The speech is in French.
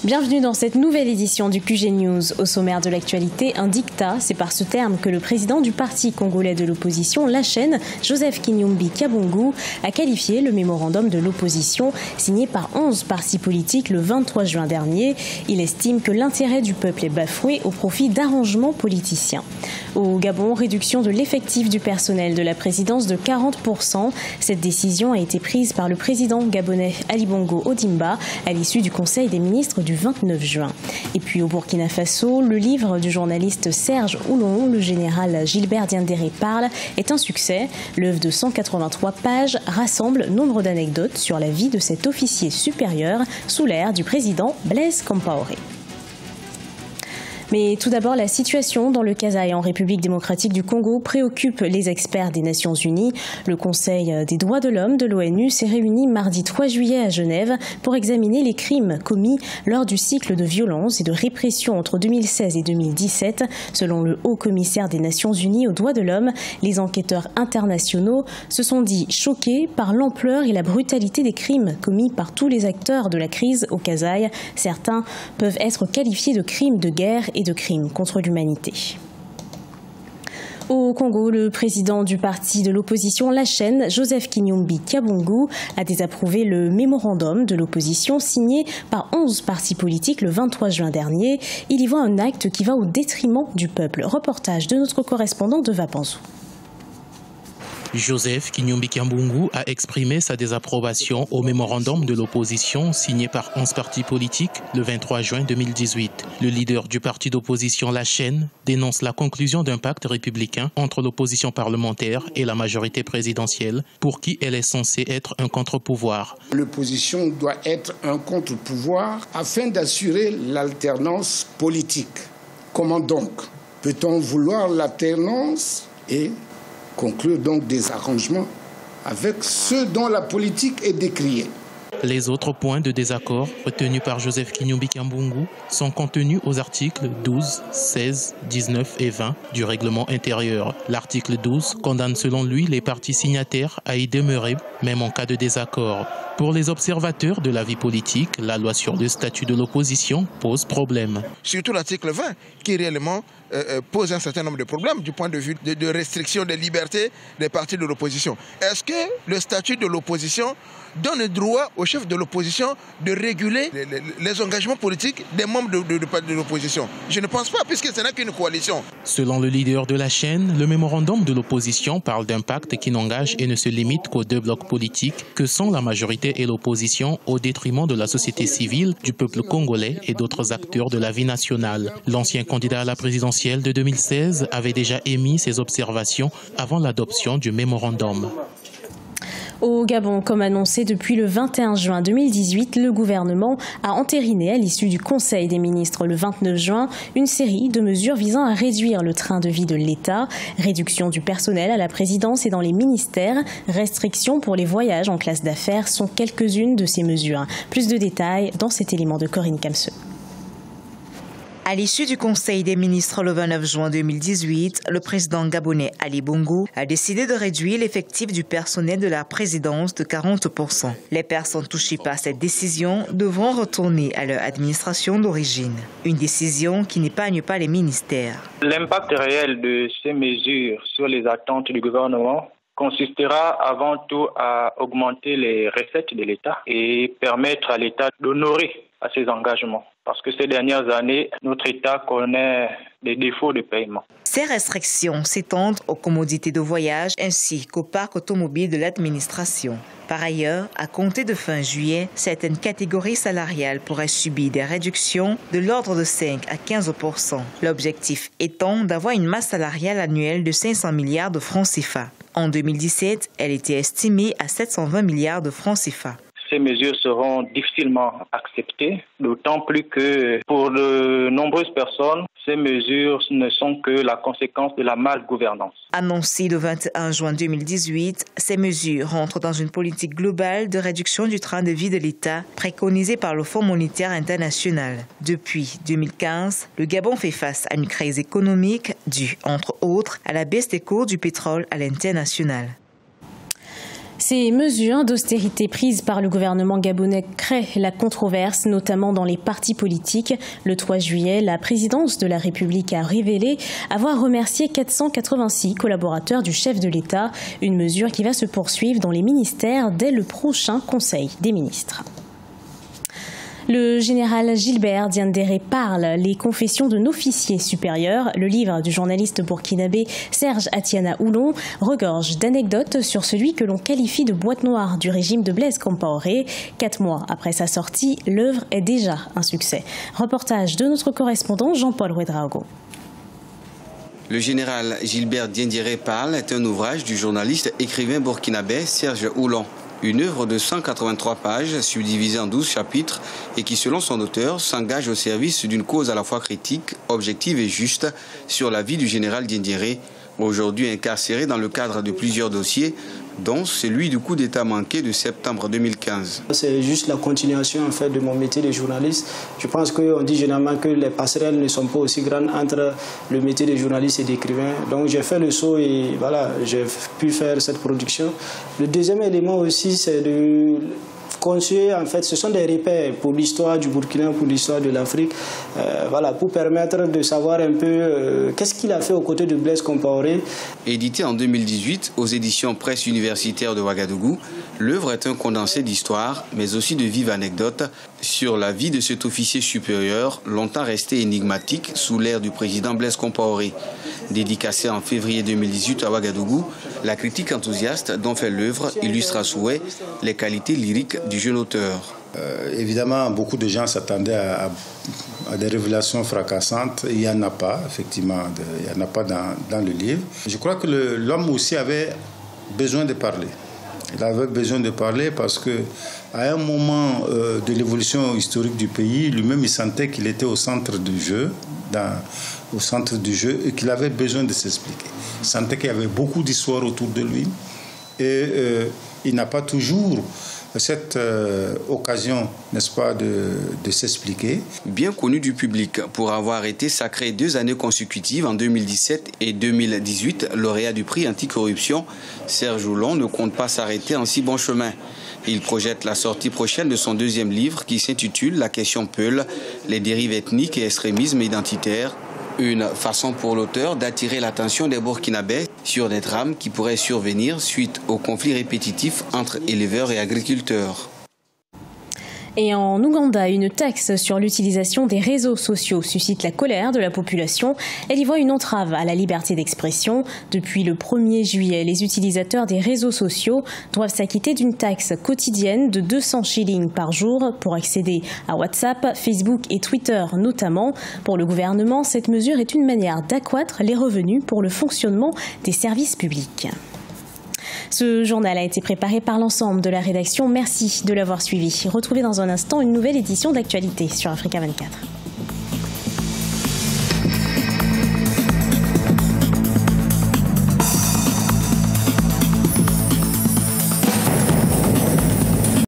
Bienvenue dans cette nouvelle édition du QG News. Au sommaire de l'actualité, un dictat, c'est par ce terme que le président du parti congolais de l'opposition, La Chaîne, Joseph Kinyumbi Kabongo, a qualifié le mémorandum de l'opposition signé par 11 partis politiques le 23 juin dernier. Il estime que l'intérêt du peuple est bafoué au profit d'arrangements politiciens. Au Gabon, réduction de l'effectif du personnel de la présidence de 40%. Cette décision a été prise par le président gabonais Ali Bongo Ondimba à l'issue du Conseil des ministres du 29 juin. Et puis au Burkina Faso, le livre du journaliste Serge Oulon, le général Gilbert Diendéré parle, est un succès. L'œuvre de 183 pages rassemble nombre d'anecdotes sur la vie de cet officier supérieur sous l'ère du président Blaise Compaoré. Mais tout d'abord, la situation dans le Kasaï en République démocratique du Congo préoccupe les experts des Nations Unies. Le Conseil des droits de l'homme de l'ONU s'est réuni mardi 3 juillet à Genève pour examiner les crimes commis lors du cycle de violence et de répression entre 2016 et 2017. Selon le haut-commissaire des Nations Unies aux droits de l'homme, les enquêteurs internationaux se sont dit choqués par l'ampleur et la brutalité des crimes commis par tous les acteurs de la crise au Kasaï. Certains peuvent être qualifiés de crimes de guerre et de crimes contre l'humanité. Au Congo, le président du parti de l'opposition La Chaîne, Joseph Kinyumbi Kabongo, a désapprouvé le mémorandum de l'opposition signé par 11 partis politiques le 23 juin dernier. Il y voit un acte qui va au détriment du peuple. Reportage de notre correspondant de Vapanzou. Joseph Kinyumbi Kabongo a exprimé sa désapprobation au mémorandum de l'opposition signé par 11 partis politiques le 23 juin 2018. Le leader du parti d'opposition La Chaîne dénonce la conclusion d'un pacte républicain entre l'opposition parlementaire et la majorité présidentielle pour qui elle est censée être un contre-pouvoir. L'opposition doit être un contre-pouvoir afin d'assurer l'alternance politique. Comment donc peut-on vouloir l'alternance et conclure donc des arrangements avec ceux dont la politique est décriée? Les autres points de désaccord retenus par Joseph Kinyumbi Kabongo sont contenus aux articles 12, 16, 19 et 20 du règlement intérieur. L'article 12 condamne selon lui les partis signataires à y demeurer, même en cas de désaccord. Pour les observateurs de la vie politique, la loi sur le statut de l'opposition pose problème. Surtout l'article 20 qui réellement pose un certain nombre de problèmes du point de vue de restriction des libertés des partis de l'opposition. Est-ce que le statut de l'opposition donne le droit au chef de l'opposition de réguler les engagements politiques des membres de l'opposition? Je ne pense pas, puisque ce n'est qu'une coalition. Selon le leader de La Chaîne, le mémorandum de l'opposition parle d'un pacte qui n'engage et ne se limite qu'aux deux blocs politiques que sont la majorité et l'opposition au détriment de la société civile, du peuple congolais et d'autres acteurs de la vie nationale. L'ancien candidat à la présidentielle de 2016 avait déjà émis ses observations avant l'adoption du mémorandum. Au Gabon, comme annoncé depuis le 21 juin 2018, le gouvernement a entériné à l'issue du Conseil des ministres le 29 juin une série de mesures visant à réduire le train de vie de l'État, réduction du personnel à la présidence et dans les ministères, restrictions pour les voyages en classe d'affaires sont quelques-unes de ces mesures. Plus de détails dans cet élément de Corinne Kamseux. À l'issue du Conseil des ministres le 29 juin 2018, le président gabonais Ali Bongo a décidé de réduire l'effectif du personnel de la présidence de 40%. Les personnes touchées par cette décision devront retourner à leur administration d'origine. Une décision qui n'épargne pas les ministères. L'impact réel de ces mesures sur les attentes du gouvernement consistera avant tout à augmenter les recettes de l'État et permettre à l'État d'honorer à ses engagements. Parce que ces dernières années, notre État connaît des défauts de paiement. Ces restrictions s'étendent aux commodités de voyage ainsi qu'au parc automobile de l'administration. Par ailleurs, à compter de fin juillet, certaines catégories salariales pourraient subir des réductions de l'ordre de 5 à 15%. L'objectif étant d'avoir une masse salariale annuelle de 500 milliards de francs CFA. En 2017, elle était estimée à 720 milliards de francs CFA. Ces mesures seront difficilement acceptées, d'autant plus que pour de nombreuses personnes, ces mesures ne sont que la conséquence de la malgouvernance. Annoncées le 21 juin 2018, ces mesures rentrent dans une politique globale de réduction du train de vie de l'État préconisée par le Fonds monétaire international. Depuis 2015, le Gabon fait face à une crise économique due, entre autres, à la baisse des cours du pétrole à l'international. Ces mesures d'austérité prises par le gouvernement gabonais créent la controverse, notamment dans les partis politiques. Le 3 juillet, la présidence de la République a révélé avoir remercié 486 collaborateurs du chef de l'État, une mesure qui va se poursuivre dans les ministères dès le prochain Conseil des ministres. Le général Gilbert Diendéré parle, les confessions d'un officier supérieur. Le livre du journaliste burkinabé Serge Atiana Oulon regorge d'anecdotes sur celui que l'on qualifie de boîte noire du régime de Blaise Compaoré. 4 mois après sa sortie, l'œuvre est déjà un succès. Reportage de notre correspondant Jean-Paul Ouedraogo. Le général Gilbert Diendéré parle est un ouvrage du journaliste écrivain burkinabé Serge Oulon. Une œuvre de 183 pages, subdivisée en 12 chapitres et qui, selon son auteur, s'engage au service d'une cause à la fois critique, objective et juste sur la vie du général Diendéré, aujourd'hui incarcéré dans le cadre de plusieurs dossiers, dont celui du coup d'État manqué de septembre 2015. C'est juste la continuation en fait de mon métier de journaliste. Je pense qu'on dit généralement que les passerelles ne sont pas aussi grandes entre le métier de journaliste et d'écrivain. Donc j'ai fait le saut et voilà, j'ai pu faire cette production. Le deuxième élément aussi, c'est de construire, en fait, ce sont des repères pour l'histoire du Burkina, pour l'histoire de l'Afrique, voilà, pour permettre de savoir un peu qu'est-ce qu'il a fait aux côtés de Blaise Compaoré. Édité en 2018 aux éditions Presse universitaire de Ouagadougou, l'œuvre est un condensé d'histoire, mais aussi de vives anecdotes sur la vie de cet officier supérieur, longtemps resté énigmatique sous l'ère du président Blaise Compaoré. Dédicacé en février 2018 à Ouagadougou, la critique enthousiaste dont fait l'œuvre illustre à souhait les qualités lyriques du jeune auteur. Évidemment, beaucoup de gens s'attendaient à des révélations fracassantes. Il n'y en a pas, effectivement, il n'y en a pas dans le livre. Je crois que l'homme aussi avait besoin de parler. Il avait besoin de parler parce qu'à un moment de l'évolution historique du pays, lui-même, il sentait qu'il était au centre du jeu, et qu'il avait besoin de s'expliquer. Il sentait qu'il y avait beaucoup d'histoires autour de lui et il n'a pas toujours cette occasion, n'est-ce pas, de s'expliquer. Bien connu du public pour avoir été sacré 2 années consécutives en 2017 et 2018, lauréat du prix anticorruption, Serge Oulon ne compte pas s'arrêter en si bon chemin. Il projette la sortie prochaine de son 2e livre qui s'intitule La question Peul, les dérives ethniques et extrémismes identitaires. Une façon pour l'auteur d'attirer l'attention des Burkinabés sur des drames qui pourraient survenir suite aux conflits répétitifs entre éleveurs et agriculteurs. Et en Ouganda, une taxe sur l'utilisation des réseaux sociaux suscite la colère de la population. Elle y voit une entrave à la liberté d'expression. Depuis le 1er juillet, les utilisateurs des réseaux sociaux doivent s'acquitter d'une taxe quotidienne de 200 shillings par jour pour accéder à WhatsApp, Facebook et Twitter notamment. Pour le gouvernement, cette mesure est une manière d'accroître les revenus pour le fonctionnement des services publics. Ce journal a été préparé par l'ensemble de la rédaction. Merci de l'avoir suivi. Retrouvez dans un instant une nouvelle édition d'actualité sur Africa 24.